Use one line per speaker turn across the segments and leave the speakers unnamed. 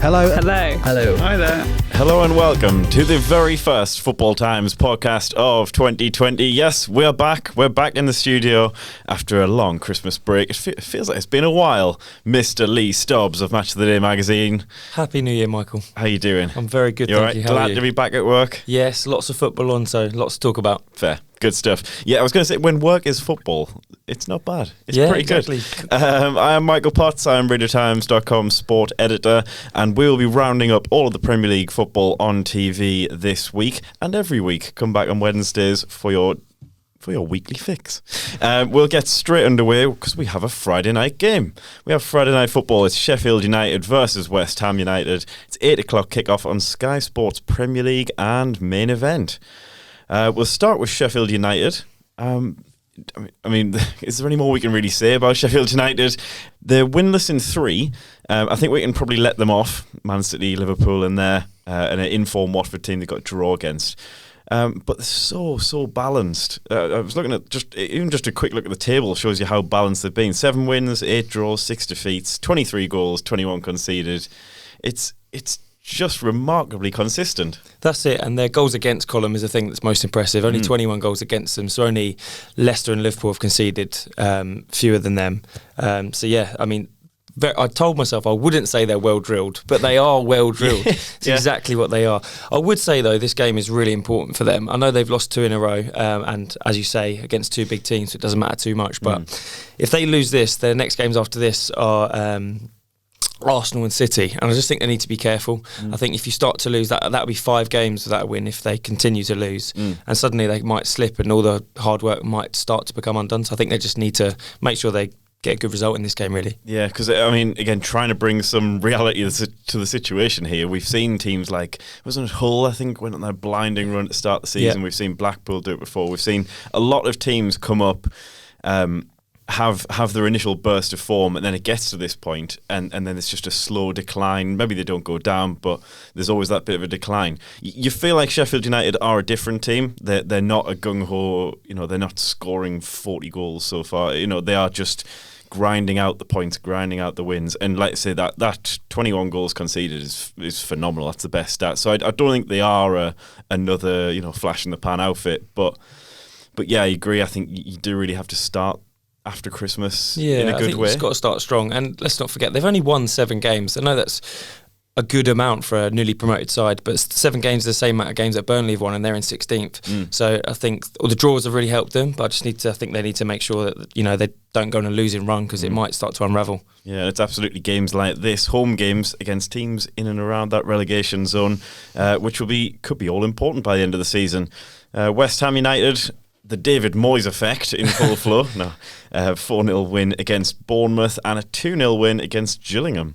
Hello.
Hello.
Hello.
Hi there.
Hello and welcome to the very first Football Times podcast of 2020. Yes, we're back. We're back in the studio after a long Christmas break. It feels like it's been a while. Mr. Lee Stobbs of Match of the Day magazine.
Happy New Year, Michael.
How you doing?
I'm very good,
You
thank
alright?
you. How
Glad
are you?
to be back at work?
Yes, lots of football on, so lots to talk about.
Fair. Good stuff. Yeah, I was going to say, when work is football, it's not bad. It's pretty
exactly.
good. I am Michael Potts. I am RadioTimes.com sport editor, and we'll be rounding up all of the Premier League football on TV this week and every week. Come back on Wednesdays for your weekly fix. We'll get straight underway because we have a Friday night game. We have Friday night football. It's Sheffield United versus West Ham United. It's 8 o'clock kickoff on Sky Sports Premier League and main event. We'll start with Sheffield United. I mean, is there any more we can really say about Sheffield United? They're winless in 3. I think we can probably let them off. Man City, Liverpool in there, and an informed Watford team they got a draw against. But they're so balanced. I was looking at just a quick look at the table shows you how balanced they've been. 7 wins, 8 draws, 6 defeats, 23 goals, 21 conceded. It's just remarkably consistent.
That's it, and their goals against column is the thing that's most impressive. Only 21 goals against them, so only Leicester and Liverpool have conceded fewer than them. So yeah, I mean, I told myself I wouldn't say they're well drilled, but they are well drilled. It's exactly what they are. I would say though, this game is really important for them. I know they've lost 2 in a row, and as you say, against 2 big teams, so it doesn't matter too much. But if they lose this, their next games after this are Arsenal and City, and I just think they need to be careful. I think if you start to lose, that'll be 5 games without a win if they continue to lose, and suddenly they might slip and all the hard work might start to become undone. So I think they just need to make sure they get a good result in this game, really.
Yeah, because I mean, again, trying to bring some reality to the situation here. We've seen teams like, wasn't it Hull, I think, went on their blinding run to start the season. We've seen Blackpool do it before. We've seen a lot of teams come up, have their initial burst of form, and then it gets to this point, and then it's just a slow decline. Maybe they don't go down, but there's always that bit of a decline. You feel like Sheffield United are a different team. They're not a gung-ho, they're not scoring 40 goals so far. They are just grinding out the points, grinding out the wins. And like I say, that 21 goals conceded is phenomenal. That's the best stat. So I don't think they are another flash in the pan outfit. But yeah, I agree. I think you do really have to start after Christmas in a good way.
I think you've got to start strong. And let's not forget, they've only won 7 games. I know that's a good amount for a newly promoted side, but 7 games is the same amount of games that Burnley have won, and they're in 16th. So I think all the draws have really helped them, but I think they need to make sure that they don't go on a losing run, because it might start to unravel. Yeah,
it's absolutely games like this, home games against teams in and around that relegation zone, which could be all important by the end of the season. West Ham United, the David Moyes effect in full flow. 4-0 win against Bournemouth and a 2-0 win against Gillingham.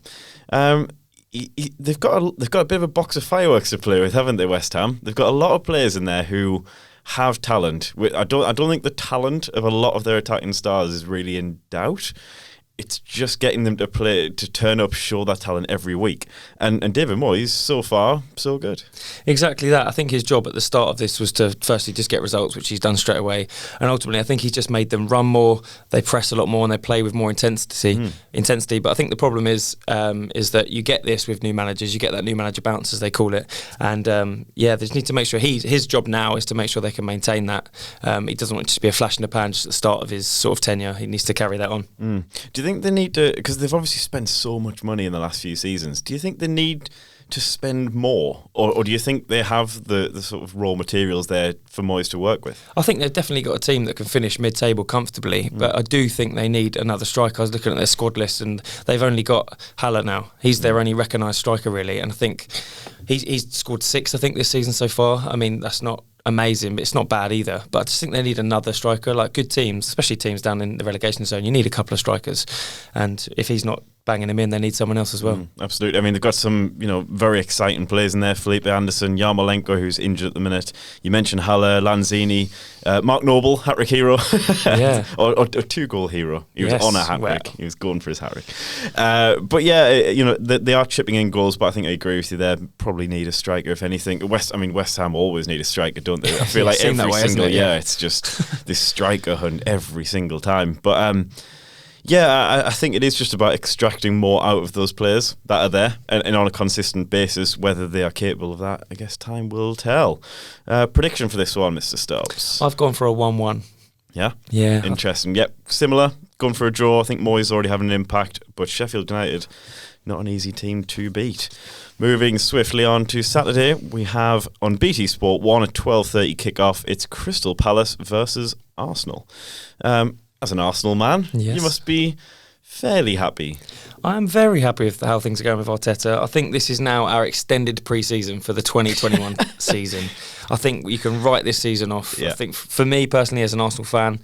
They've got a bit of a box of fireworks to play with, haven't they, West Ham? They've got a lot of players in there who have talent. I don't think the talent of a lot of their attacking stars is really in doubt. It's just getting them to turn up, show that talent every week. And David Moyes, so far, so good.
Exactly that. I think his job at the start of this was to firstly just get results, which he's done straight away. And ultimately, I think he's just made them run more, they press a lot more, and they play with more intensity. But I think the problem is that you get this with new managers. You get that new manager bounce, as they call it. And they just need to make sure his job now is to make sure they can maintain that. He doesn't want it to be a flash in the pan just at the start of his sort of tenure. He needs to carry that on.
Do you think they need to, because they've obviously spent so much money in the last few seasons, do you think they need to spend more, or do you think they have the sort of raw materials there for Moyes to work with?
I think they've definitely got a team that can finish mid-table comfortably, but I do think they need another striker. I was looking at their squad list, and they've only got Haller now. He's their only recognised striker, really, and I think he's scored 6, I think, this season so far. I mean, that's not amazing, but it's not bad either. But I just think they need another striker. Like good teams, especially teams down in the relegation zone, you need a couple of strikers, and if he's not banging him in, they need someone else as well.
Absolutely. I mean, they've got some, very exciting players in there. Felipe Anderson, Yarmolenko, who's injured at the minute. You mentioned Haller, Lanzini, Mark Noble, hat-trick hero.
Yeah.
or 2-goal hero. He was on a hat-trick.
Well.
He was going for his hat-trick. But yeah, they are chipping in goals, but I think I agree with you there. Probably need a striker, if anything. West Ham always need a striker, don't they? I feel like every single year, it's just this striker hunt every single time. But Yeah, I think it is just about extracting more out of those players that are there and on a consistent basis. Whether they are capable of that, I guess time will tell. Prediction for this one, Mr. Stobbs?
I've gone for a 1-1.
Yeah?
Yeah.
Interesting. Yep, similar. Going for a draw. I think Moyes already having an impact, but Sheffield United, not an easy team to beat. Moving swiftly on to Saturday, we have on BT Sport 1 at 12:30 kickoff. It's Crystal Palace versus Arsenal. As an Arsenal man,
yes,
you must be fairly happy.
I am very happy with how things are going with Arteta. I think this is now our extended pre-season for the 2021 season. I think you can write this season off.
Yeah.
I think for me personally, as an Arsenal fan,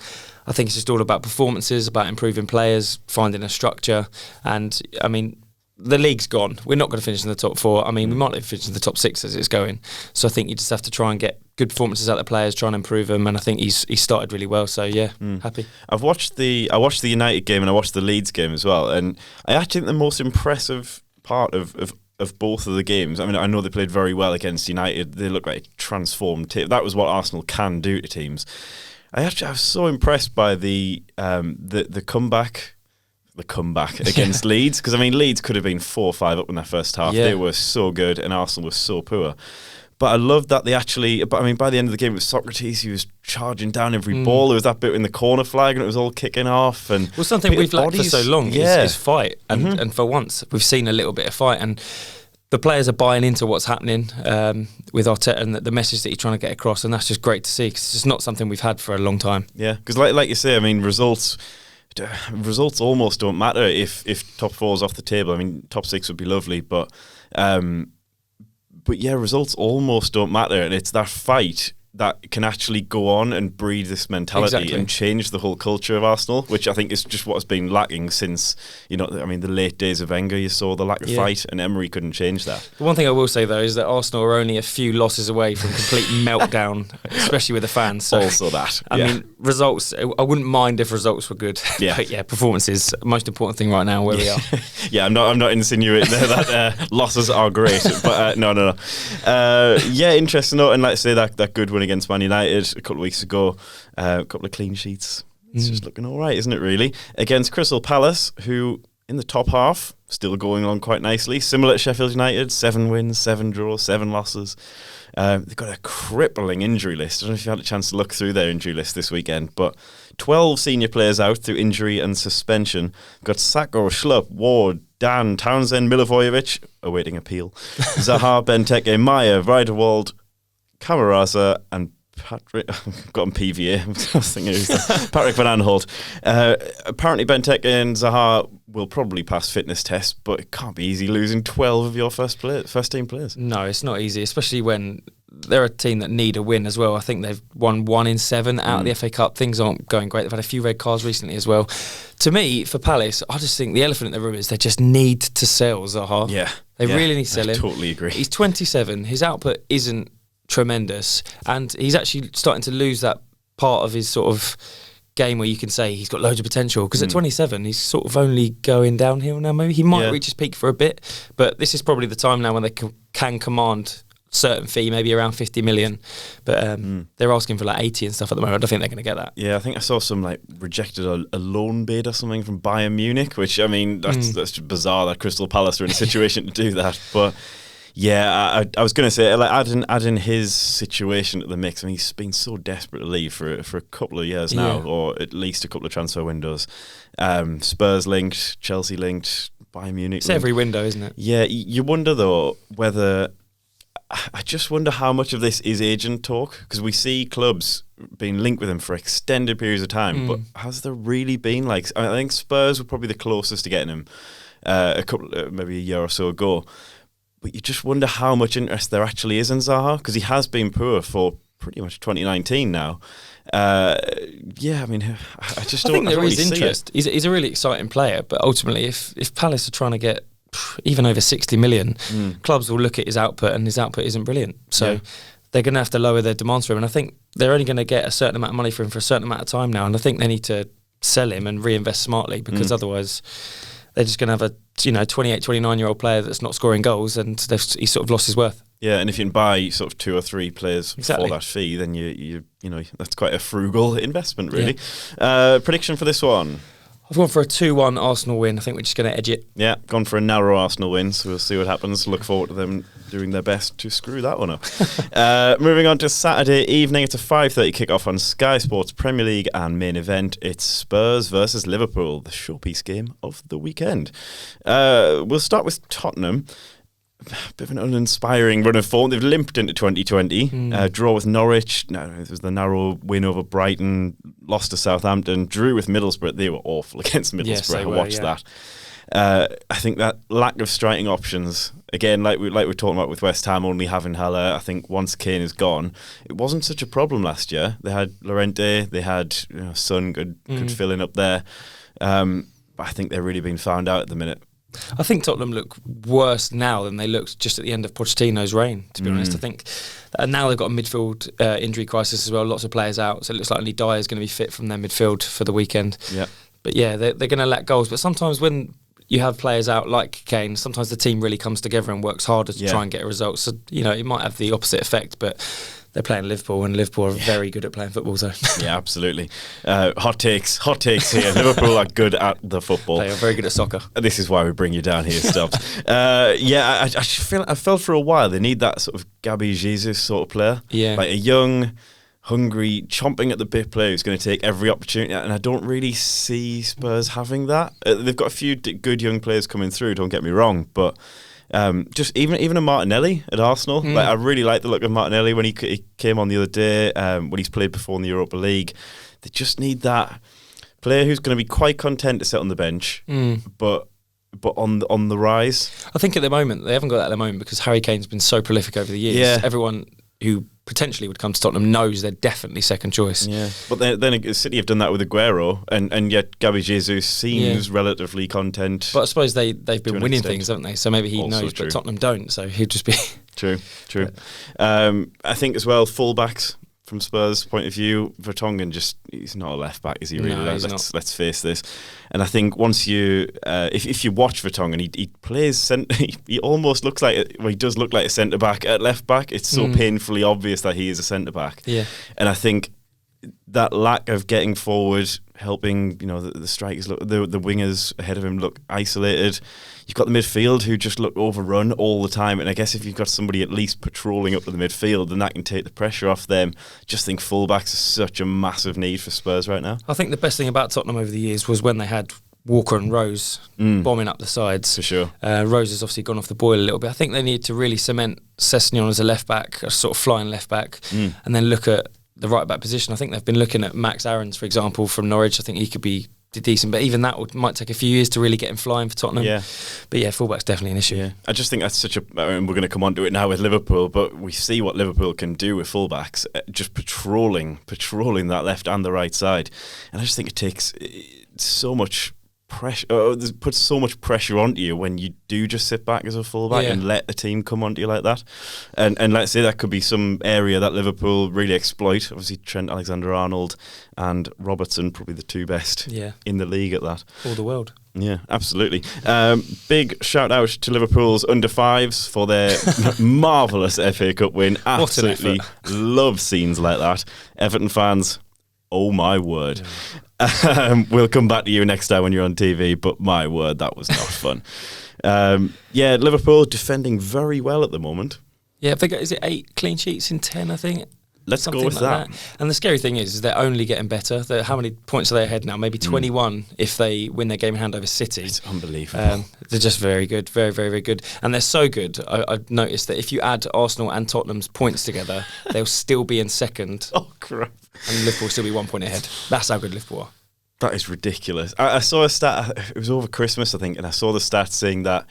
I think it's just all about performances, about improving players, finding a structure, and I mean, the league's gone. We're not going to finish in the top 4. I mean, we might not finish in the top 6 as it's going. So I think you just have to try and get good performances out of the players, try and improve them, and I think he's started really well. So yeah, happy.
I watched the United game and I watched the Leeds game as well, and I actually think the most impressive part of both of the games. I mean, I know they played very well against United. They look like a transformed team. That was what Arsenal can do to teams. I was so impressed by the comeback. The comeback against Leeds, because I mean Leeds could have been 4-5 up in their first half.
Yeah.
They were so good and Arsenal was so poor. But I love that they actually, but I mean by the end of the game with Socrates, he was charging down every ball. There was that bit in the corner flag and it was all kicking off. And
well, something we've lacked for so long is fight, and for once we've seen a little bit of fight, and the players are buying into what's happening with Arteta and the message that he's trying to get across, and that's just great to see because it's just not something we've had for a long time. Yeah,
because like you say, I mean results almost don't matter if top 4 is off the table. I mean, top 6 would be lovely, but yeah, results almost don't matter, and it's that fight that can actually go on and breed this mentality and change the whole culture of Arsenal, which I think is just what has been lacking since, I mean, the late days of Wenger. You saw the lack of fight, and Emery couldn't change that.
The one thing I will say, though, is that Arsenal are only a few losses away from complete meltdown, especially with the fans. So,
also that.
I mean, results, I wouldn't mind if results were good.
Yeah.
But yeah, performances, most important thing right now, where we are.
Yeah, I'm not insinuating that losses are great, but no. Yeah, interesting note, and like I say, that good win against Man United a couple of weeks ago, a couple of clean sheets. It's just looking all right, isn't it, really? Against Crystal Palace, who in the top half, still going along quite nicely. Similar to Sheffield United, 7 wins, 7 draws, 7 losses. They've got a crippling injury list. I don't know if you had a chance to look through their injury list this weekend, but 12 senior players out through injury and suspension. Got Sacco, Schlupp, Ward, Dan, Townsend, Milivojevic, awaiting appeal, Zaha, Benteke, Maya, Riederwald, Camarasa, and Patrick, I've got him PVA. I was thinking it was Patrick Van Aanholt. Apparently Benteke and Zaha will probably pass fitness tests, but it can't be easy losing 12 of your first team players.
No, it's not easy, especially when they're a team that need a win as well. I think they've won 1 in 7 out of the FA Cup. Things aren't going great. They've had a few red cards recently as well. To me, for Palace, I just think the elephant in the room is they just need to sell Zaha.
Yeah.
They really need to sell him.
I totally agree.
He's 27. His output isn't tremendous, and he's actually starting to lose that part of his sort of game where you can say he's got loads of potential, because at 27 he's sort of only going downhill now. Maybe he might reach his peak for a bit, but this is probably the time now when they can command certain fee, maybe around 50 million, but they're asking for like 80 and stuff at the moment. I don't think they're going to get that.
Yeah, I think I saw some like rejected a loan bid or something from Bayern Munich, which I mean that's just bizarre that Crystal Palace are in a situation to do that, but yeah, I was going to say, like, adding his situation to the mix. I mean, he's been so desperate to leave for a couple of years now, or at least a couple of transfer windows. Spurs linked, Chelsea linked, Bayern Munich.
It's every window, isn't it?
Yeah, you wonder though whether. I just wonder how much of this is agent talk, because we see clubs being linked with him for extended periods of time, but has there really been like? I think Spurs were probably the closest to getting him maybe a year or so ago. But you just wonder how much interest there actually is in Zaha, because he has been poor for pretty much 2019 now. Yeah, I mean, I think
there is interest. He's a really exciting player, but ultimately, if Palace are trying to get even over 60 million, clubs will look at his output, and his output isn't brilliant. So they're going to have to lower their demands for him. And I think they're only going to get a certain amount of money for him for a certain amount of time now. And I think they need to sell him and reinvest smartly, because otherwise they're just going to have a 28, 29-year-old player that's not scoring goals, and he's sort of lost his worth.
Yeah, and if you can buy sort of 2 or 3 players for that fee, then you know that's quite a frugal investment, really. Prediction for this one?
I've gone for a 2-1 Arsenal win. I think we're just going to edge it.
Yeah, gone for a narrow Arsenal win, so we'll see what happens. Look forward to them doing their best to screw that one up. Moving on to Saturday evening, it's a 5:30 kickoff on Sky Sports Premier League, and main event, it's Spurs versus Liverpool, the showpiece game of the weekend. We'll start with Tottenham. Bit of an uninspiring run of form. They've limped into 2020. Draw with Norwich. No, it was the narrow win over Brighton. Lost to Southampton. Drew with Middlesbrough. They were awful against Middlesbrough.
Yes, they
I
were,
watched that. I think that lack of striking options, again, like we're talking about with West Ham only having Haller, I think once Kane is gone, it wasn't such a problem last year. They had Llorente, they had Son could fill in up there. But I think they're really being found out at the minute.
I think Tottenham look worse now than they looked just at the end of Pochettino's reign, to be honest. I think now they've got a midfield injury crisis as well, lots of players out, so it looks like only Dyer is going to be fit from their midfield for the weekend. Yeah. But yeah, they're going to lack goals. But sometimes when you have players out like Kane, sometimes the team really comes together and works harder to try and get a result. So, it might have the opposite effect, but they're playing Liverpool, and Liverpool are very good at playing football. So
yeah, absolutely. Hot takes here. Liverpool are good at the football.
They are very good at soccer.
This is why we bring you down here, Stobbs. I felt for a while they need that sort of Gabby Jesus sort of player. Yeah, like a young, hungry, chomping at the bit player who's going to take every opportunity, and I don't really see Spurs having that. They've got a few good young players coming through, don't get me wrong, but just even a Martinelli at Arsenal. Like, I really like the look of Martinelli when he came on the other day, when he's played before in the Europa League. They just need that player who's going to be quite content to sit on the bench, but on the rise.
I think at the moment they haven't got that at the moment because Harry Kane's been so prolific over the years. Yeah. Everyone who potentially would come to Tottenham knows they're definitely second choice. Yeah,
but then City have done that with Aguero, and yet Gabby Jesus seems relatively content.
But I suppose they've been winning things, haven't they? So maybe he also knows, but Tottenham don't. So he'd just be
true. I think as well, fullbacks from Spurs' point of view, Vertonghen he's not a left back, is he really?
No,
let's face this. And I think once you if you watch Vertonghen, he plays centre. He almost looks like he does look like a centre back at left back. It's so painfully obvious that he is a centre back. Yeah, and I think that lack of getting forward, helping the strikers look, the wingers ahead of him look isolated. You've got the midfield who just look overrun all the time, and I guess if you've got somebody at least patrolling up to the midfield, then that can take the pressure off them. Just think fullbacks are such a massive need for Spurs right now.
I think the best thing about Tottenham over the years was when they had Walker and Rose bombing up the sides.
For sure.
Rose has obviously gone off the boil a little bit. I think they need to really cement Sessegnon as a left back, a sort of flying left back, and then look at the right back position. I think they've been looking at Max Aarons, for example, from Norwich. I think he could be decent, but even that might take a few years to really get him flying for Tottenham. Yeah. But yeah, fullback's definitely an issue. Yeah.
I just think that's such a... I mean, we're going to come on to it now with Liverpool, but we see what Liverpool can do with fullbacks, just patrolling that left and the right side. And I just think it takes so much pressure, puts so much pressure onto you when you do just sit back as a fullback and let the team come onto you like that. And let's say that could be some area that Liverpool really exploit. Obviously Trent Alexander-Arnold and Robertson, probably the two best in the league at that.
Or the world.
Yeah, absolutely. Big shout out to Liverpool's under fives for their marvellous FA Cup win. Absolutely love scenes like that. Everton fans, oh my word. Yeah. We'll come back to you next time when you're on TV, but my word, that was not fun. Liverpool defending very well at the moment.
Yeah, is it 8 clean sheets in 10, I think?
Let's go with that.
And the scary thing is they're only getting better. How many points are they ahead now? Maybe 21 if they win their game in hand over City.
It's unbelievable.
They're just very good, very, very, very good. And they're so good, I've noticed that if you add Arsenal and Tottenham's points together, they'll still be in second.
Oh, crap.
And Liverpool will still be 1 point ahead. That's how good Liverpool are.
That is ridiculous. I saw a stat, it was over Christmas, I think, and I saw the stat saying that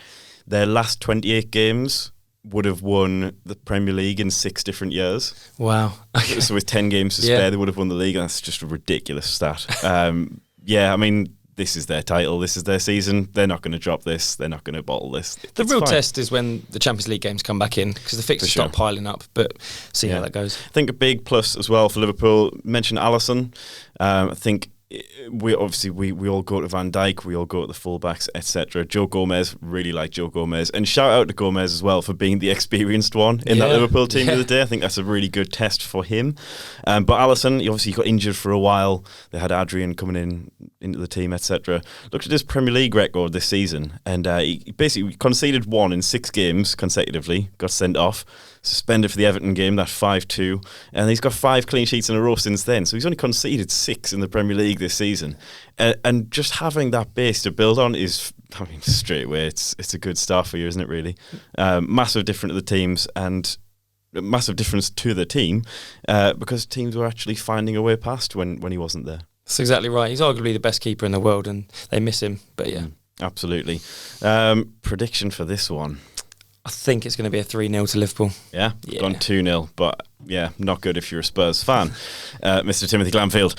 their last 28 games would have won the Premier League in 6 different years.
Wow. Okay.
So with 10 games to spare, they would have won the league. And that's just a ridiculous stat. I mean, this is their title. This is their season. They're not going to drop this. They're not going to bottle this.
The real test is when the Champions League games come back in, because the fixtures start piling up, but see how that goes.
I think a big plus as well for Liverpool, mentioned Alisson. I think we all go to Van Dijk, we all go to the fullbacks, etc. Joe Gomez, really like Joe Gomez, and shout out to Gomez as well for being the experienced one in that Liverpool team the other day. I think that's a really good test for him. But Alisson, he obviously got injured for a while. They had Adrian coming into the team, etc. Looked at his Premier League record this season, and he basically conceded 1 in 6 games consecutively, got sent off, suspended for the Everton game, that 5-2, and he's got 5 clean sheets in a row since then. So he's only conceded 6 in the Premier League this season, and just having that base to build on is, I mean, straight away it's a good start for you, isn't it? Really, massive difference to the teams and massive difference to the team because teams were actually finding a way past when he wasn't there.
That's exactly right. He's arguably the best keeper in the world, and they miss him. But yeah,
absolutely. Prediction for this one.
I think it's going to be a 3-0 to Liverpool.
Yeah, gone 2-0, but yeah, not good if you're a Spurs fan, Mr. Timothy Glanfield.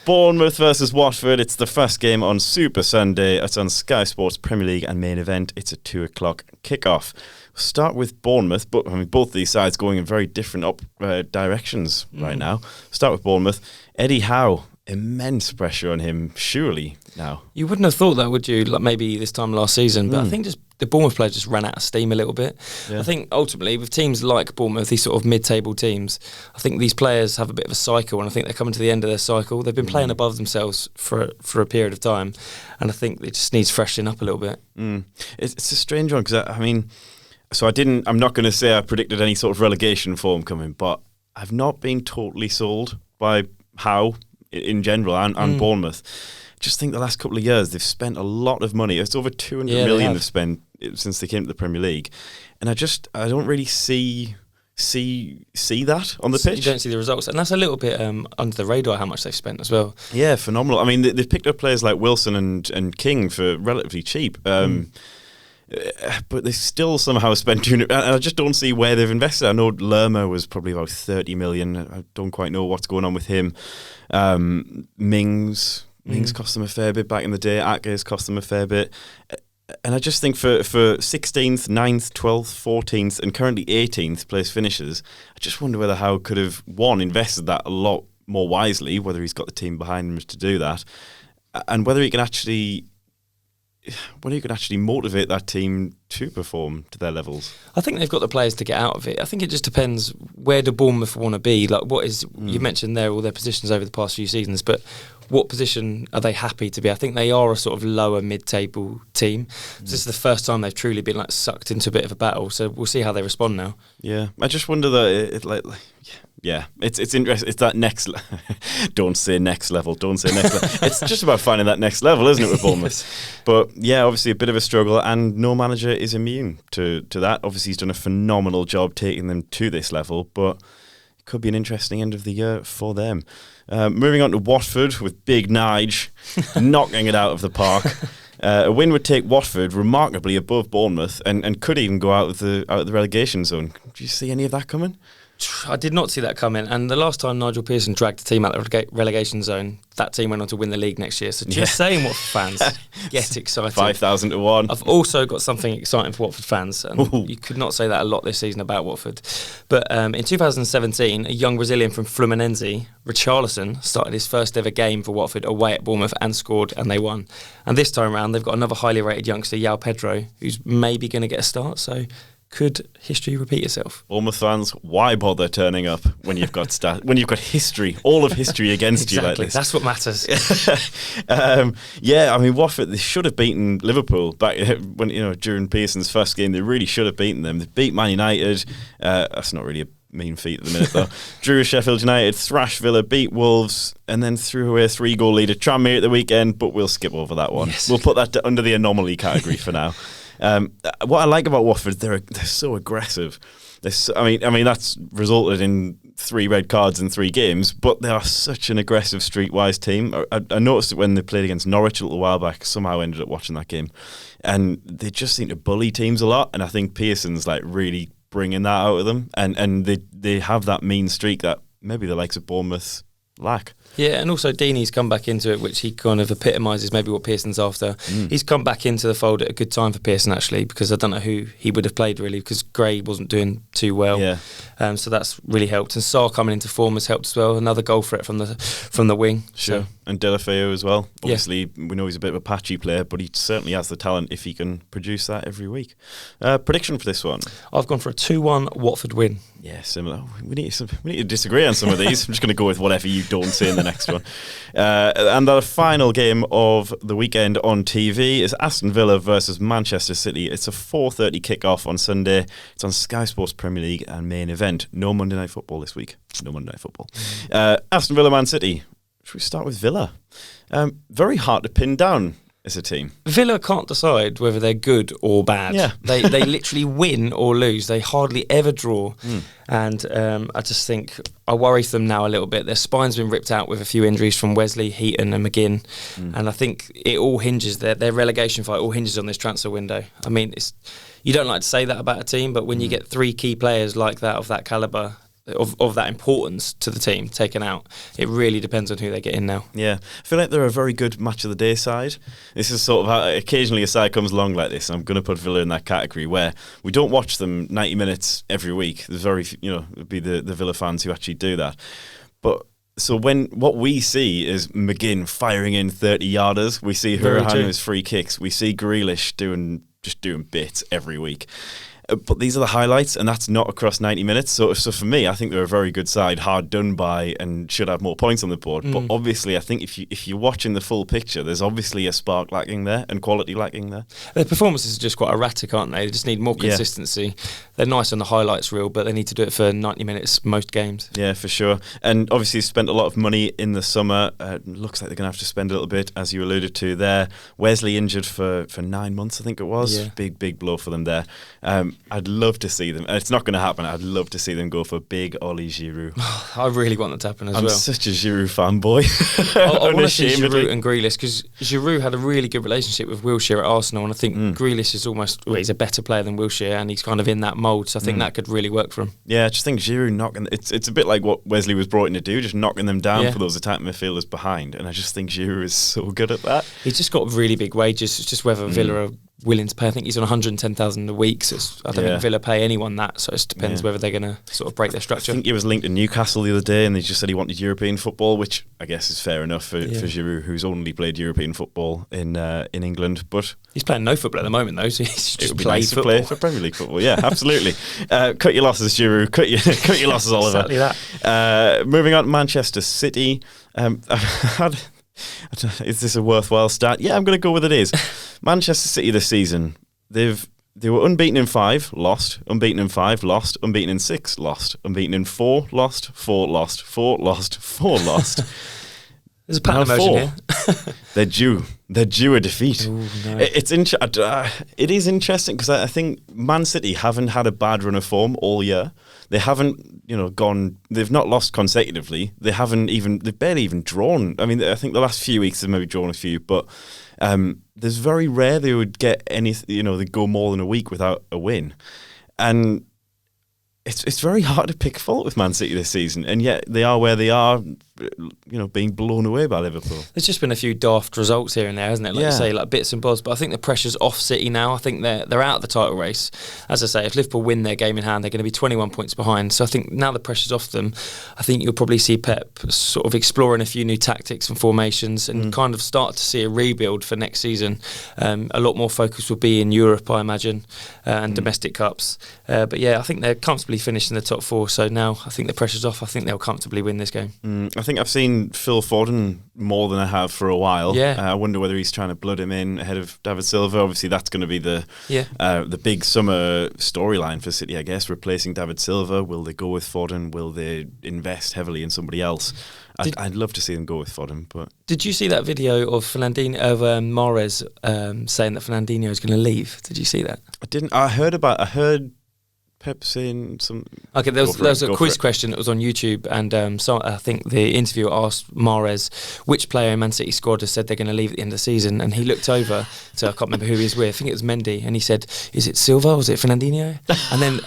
Bournemouth versus Watford. It's the first game on Super Sunday. It's on Sky Sports Premier League and main event. It's a 2 o'clock kickoff. We'll start with Bournemouth, but I mean both these sides going in very different directions right now. Start with Bournemouth. Eddie Howe. Immense pressure on him, surely now.
You wouldn't have thought that, would you? Like maybe this time last season, but I think just the Bournemouth players just ran out of steam a little bit. Yeah. I think ultimately with teams like Bournemouth, these sort of mid-table teams, I think these players have a bit of a cycle, and I think they're coming to the end of their cycle. They've been playing above themselves for a period of time, and I think it just needs freshening up a little bit.
It's a strange one because I mean, I'm not going to say I predicted any sort of relegation form coming, but I've not been totally sold by Howe in general and Bournemouth. Just think the last couple of years they've spent a lot of money. It's over 200 million they've spent since they came to the Premier League, and I don't really see that on the pitch.
You don't see the results, and that's a little bit under the radar how much they've spent as well.
Yeah, phenomenal. I mean, they've picked up players like Wilson and King for relatively cheap. But they still somehow spent 200, and I just don't see where they've invested. I know Lerma was probably about 30 million. I don't quite know what's going on with him. Mings cost them a fair bit back in the day. Ake's cost them a fair bit. And I just think for 16th, 9th, 12th, 14th, and currently 18th place finishes, I just wonder whether Howe could have, invested that a lot more wisely, whether he's got the team behind him to do that, and whether he can actually motivate that team to perform to their levels.
I think they've got the players to get out of it. I think it just depends where do Bournemouth want to be. Like, what is you mentioned there all their positions over the past few seasons, but what position are they happy to be? I think they are a sort of lower mid-table team. This is the first time they've truly been like sucked into a bit of a battle. So we'll see how they respond now.
Yeah, I just wonder that it's interesting. It's that next. Don't say next level. Don't say next level. It's just about finding that next level, isn't it, with Bournemouth? Yes. But yeah, obviously a bit of a struggle, and no manager is immune to that. Obviously, he's done a phenomenal job taking them to this level, but it could be an interesting end of the year for them. Moving on to Watford with Big Nige knocking it out of the park. A win would take Watford remarkably above Bournemouth and could even go out of the relegation zone. Do you see any of that coming?
I did not see that coming, and the last time Nigel Pearson dragged the team out of the relegation zone, that team went on to win the league next year. So just saying, Watford fans, get excited.
5,000 to 1.
I've also got something exciting for Watford fans, and you could not say that a lot this season about Watford. But in 2017, a young Brazilian from Fluminense, Richarlison, started his first ever game for Watford away at Bournemouth and scored, and they won. And this time around, they've got another highly rated youngster, João Pedro, who's maybe going to get a start. So could history repeat itself?
Bournemouth fans, why bother turning up when you've got when you've got history, all of history against you like this?
That's what matters.
Yeah, I mean Watford, they should have beaten Liverpool back when during Pearson's first game. They really should have beaten them. They beat Man United. That's not really a mean feat at the minute though. Drew Sheffield United, thrashed Villa, beat Wolves, and then threw away a 3-goal lead at Tranmere at the weekend. But we'll skip over that one. Yes. We'll put that under the anomaly category for now. What I like about Watford, they're so aggressive. I mean that's resulted in 3 red cards in 3 games, but they are such an aggressive streetwise team. I noticed it when they played against Norwich a little while back. Somehow ended up watching that game, and they just seem to bully teams a lot. And I think Pearson's like really bringing that out of them, and they have that mean streak that maybe the likes of Bournemouth lack.
Yeah, and also Deeney's come back into it, which he kind of epitomises maybe what Pearson's after. He's come back into the fold at a good time for Pearson, actually, because I don't know who he would have played, really, because Gray wasn't doing too well.
Yeah.
So that's really helped. And Sarr coming into form has helped as well. Another goal threat from the wing.
Sure.
So.
And Delafeu as well. Obviously, we know he's a bit of a patchy player, but he certainly has the talent if he can produce that every week. Prediction for this one?
I've gone for a 2-1 Watford win.
Yeah, similar. We need to disagree on some of these. I'm just going to go with whatever you don't say in the next one. And the final game of the weekend on TV is Aston Villa versus Manchester City. It's a 4:30 kickoff on Sunday. It's on Sky Sports Premier League and main event. No Monday Night Football this week. No Monday Night Football. Aston Villa, Man City. Should we start with Villa? Very hard to pin down as a team.
Villa can't decide whether they're good or bad.
Yeah.
They literally win or lose. They hardly ever draw. And I just think I worry for them now a little bit. Their spine's been ripped out with a few injuries from Wesley, Heaton and McGinn. And I think it all hinges, their relegation fight all hinges on this transfer window. I mean, you don't like to say that about a team, but when you get 3 key players like that, of that calibre, of that importance to the team taken out, it really depends on who they get in now.
Yeah, I feel like they're a very good match of the day side. This is sort of how occasionally a side comes along like this. I'm going to put Villa in that category where we don't watch them 90 minutes every week. There's very few, it'd be the Villa fans who actually do that. But so what we see is McGinn firing in 30-yarders, we see Hurricano's free kicks, we see Grealish doing bits every week. But these are the highlights, and that's not across 90 minutes. So for me, I think they're a very good side, hard done by, and should have more points on the board. But obviously, I think if you're watching the full picture, there's obviously a spark lacking there and quality lacking there.
Their performances are just quite erratic, aren't they? They just need more consistency. Yeah. They're nice on the highlights reel, but they need to do it for 90 minutes most games.
Yeah, for sure. And obviously, spent a lot of money in the summer. Looks like they're going to have to spend a little bit, as you alluded to there. Wesley injured for 9 months, I think it was. Yeah. Big blow for them there. I'd love to see them. It's not going to happen. I'd love to see them go for big Ollie Giroud.
I really want that to happen as well.
I'm such a Giroud fanboy.
I want to see Giroud and Grealish, because Giroud had a really good relationship with Wilshere at Arsenal, and I think Grealish is he's a better player than Wilshere, and he's kind of in that mould, so I think that could really work for him.
Yeah, I just think Giroud knocking... It's a bit like what Wesley was brought in to do, just knocking them down for those attacking midfielders behind, and I just think Giroud is so good at that.
He's just got really big wages. It's just whether Villa are willing to pay. I think he's on 110,000 a week, so I don't think Villa pay anyone that, so it just depends whether they're going to sort of break their structure.
I think he was linked to Newcastle the other day, and they just said he wanted European football, which I guess is fair enough for Giroud, who's only played European football in England. But
he's playing no football at the moment, though, so he's just
playing football. Play for Premier League football. Yeah, absolutely. Cut your losses, Giroud. Cut your losses, Oliver.
Exactly that.
Moving on to Manchester City. Is this a worthwhile stat? Yeah, I'm going to go with it is. Manchester City this season, they were unbeaten in 5, lost, unbeaten in 5, lost, unbeaten in 6, lost, unbeaten in 4, lost, 4, lost, 4, lost, 4, lost.
There's a pattern of motion here.
They're due a defeat.
Ooh, no.
It is interesting because I think Man City haven't had a bad run of form all year. They haven't, gone. They've not lost consecutively. They've barely even drawn. I mean, I think the last few weeks they've maybe drawn a few, but there's very rare they would get any. They go more than a week without a win, and it's very hard to pick fault with Man City this season, and yet they are where they are. Being blown away by Liverpool.
There's just been a few daft results here and there, hasn't it? Like you say, like bits and bobs. But I think the pressure's off City now. I think they're out of the title race. As I say, if Liverpool win their game in hand, they're going to be 21 points behind. So I think now the pressure's off them. I think you'll probably see Pep sort of exploring a few new tactics and formations and kind of start to see a rebuild for next season. A lot more focus will be in Europe, I imagine, and domestic cups. But yeah, I think they're comfortably finished in the top 4. So now I think the pressure's off. I think they'll comfortably win this game.
I think I've seen Phil Foden more than I have for a while.
Yeah.
I wonder whether he's trying to blood him in ahead of David Silva. Obviously, that's going to be the big summer storyline for City, I guess, replacing David Silva. Will they go with Foden? Will they invest heavily in somebody else? I'd love to see them go with Foden. But
did you see that video of Mahrez saying that Fernandinho is going to leave? Did you see that?
I didn't. I heard Pep saying some...
Okay, there was a quiz question that was on YouTube, and so I think the interviewer asked Mahrez which player in Man City squad has said they're going to leave at the end of the season, and he looked over, so I can't remember who he was with, I think it was Mendy, and he said, is it Silva or is it Fernandinho? And then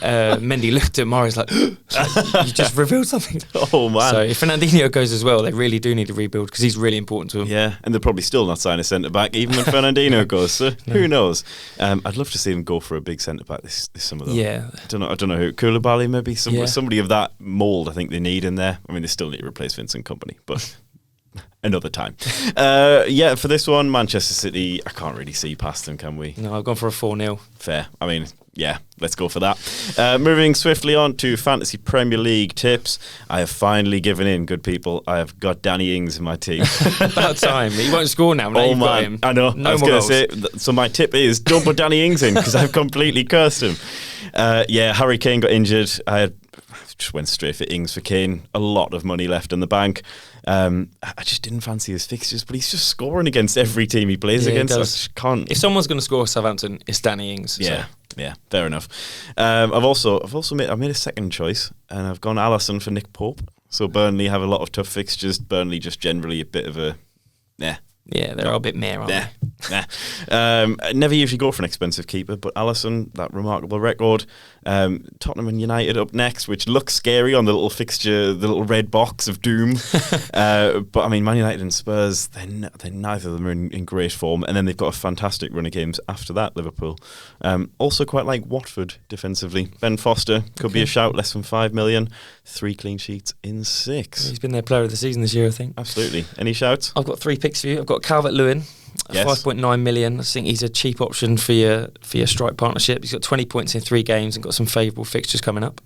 Mendy looked at Mahrez like, you just revealed something.
Oh, man.
So if Fernandinho goes as well, they really do need to rebuild, because he's really important to them.
Yeah, and they'll probably still not sign a centre-back, even when Fernandinho goes, so who knows? I'd love to see them go for a big centre-back this summer, though.
Yeah.
I don't know who. Koulibaly, maybe somebody of that mould. I think they need in there. I mean, they still need to replace Vincent Kompany, but another time. For this one, Manchester City. I can't really see past them, can we?
No, I've gone for a 4-0.
Fair. I mean, yeah, let's go for that. Moving swiftly on to Fantasy Premier League tips. I have finally given in, good people. I have got Danny Ings in my team.
About time. He won't score now. You've got him.
I know.
No
I was going to say, so my tip is don't put Danny Ings in because I've completely cursed him. Harry Kane got injured. I just went straight for Ings for Kane. A lot of money left in the bank. I just didn't fancy his fixtures, but he's just scoring against every team he plays against. I just can't.
If someone's going to score Southampton, it's Danny Ings.
Yeah, yeah, fair enough. I've also made a second choice, and I've gone Alisson for Nick Pope. So Burnley have a lot of tough fixtures. Burnley just generally a bit of a
Yeah, they're a bit meh, aren't they?
I never usually go for an expensive keeper, but Alisson, that remarkable record. Tottenham and United up next, which looks scary on the little fixture, the little red box of doom. But I mean, Man United and Spurs, they're neither of them are in great form, and then they've got a fantastic run of games after that. Liverpool, also quite like Watford defensively. Ben Foster could be a shout, less than 5 million, 3 clean sheets in 6.
He's been their player of the season this year, I think.
Absolutely. Any shouts?
I've got 3 picks for you. I've got Calvert-Lewin. Yes. 5.9 million. I think he's a cheap option for your strike partnership. He's got 20 points in 3 games and got some favourable fixtures coming up.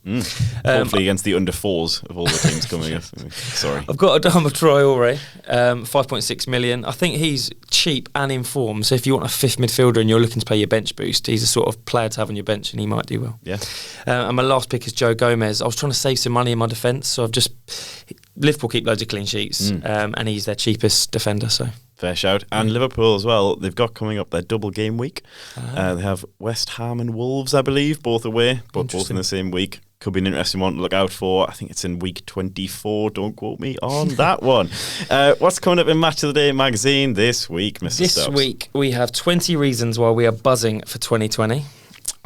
Hopefully against the under 4s of all the teams coming up. Sorry.
I've got Adama Traore, 5.6 million. I think he's cheap and in form. So if you want a 5th midfielder and you're looking to play your bench boost, he's a sort of player to have on your bench, and he might do well.
Yeah.
And my last pick is Joe Gomez. I was trying to save some money in my defence, so Liverpool keep loads of clean sheets, and he's their cheapest defender. So.
Fair shout. And Liverpool as well, they've got coming up their double game week. They have West Ham and Wolves, I believe, both away, but both in the same week. Could be an interesting one to look out for. I think it's in week 24. Don't quote me on that one. What's coming up in Match of the Day magazine this week, Mr. Stobbs?
This week we have 20 reasons why we are buzzing for 2020.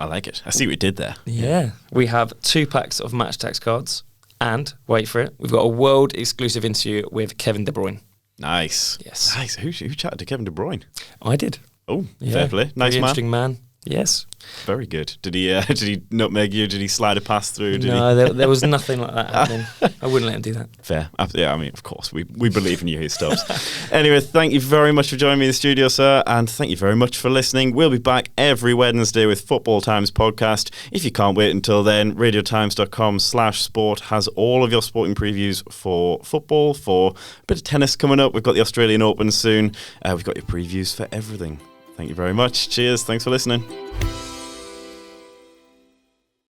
I like it. I see what you did there.
Yeah. We have 2 packs of Match Tax cards. And, wait for it, we've got a world exclusive interview with Kevin De Bruyne.
Nice.
Yes.
Nice. Who chatted to Kevin De Bruyne?
I did.
Oh, fair play. Nice man.
Interesting man. Yes.
Very good. Did he nutmeg you? Did he slide a pass through?
There was nothing like that happening. I wouldn't let him do that.
Fair. Yeah, I mean, of course, we believe in you here, Stobbs. Anyway, thank you very much for joining me in the studio, sir, and thank you very much for listening. We'll be back every Wednesday with Football Times podcast. If you can't wait until then, radiotimes.com/sport has all of your sporting previews for football, for a bit of tennis coming up. We've got the Australian Open soon. We've got your previews for everything. Thank you very much. Cheers. Thanks for listening.